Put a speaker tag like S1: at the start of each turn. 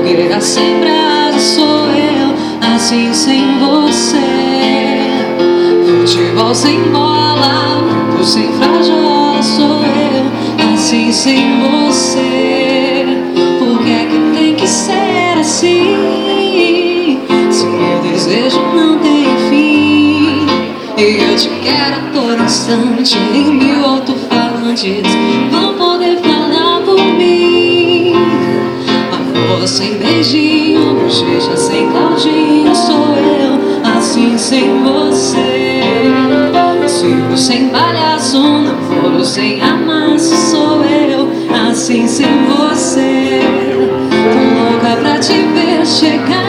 S1: fogueira sem brasa sou eu, assim sem você. Futebol sem bola, luto sem frajola sou eu, assim sem você. Por que é que tem que ser assim? Se meu desejo não tem fim, e eu te quero a todo instante, em mil alto-falantes vão poder falar por mim. Amor sem beijinho, bochecha sem caldinho sou eu, assim sem você. Circo sem palhaço, namoro sem amasso sou eu, assim sem você. Tô louca pra te ver chegar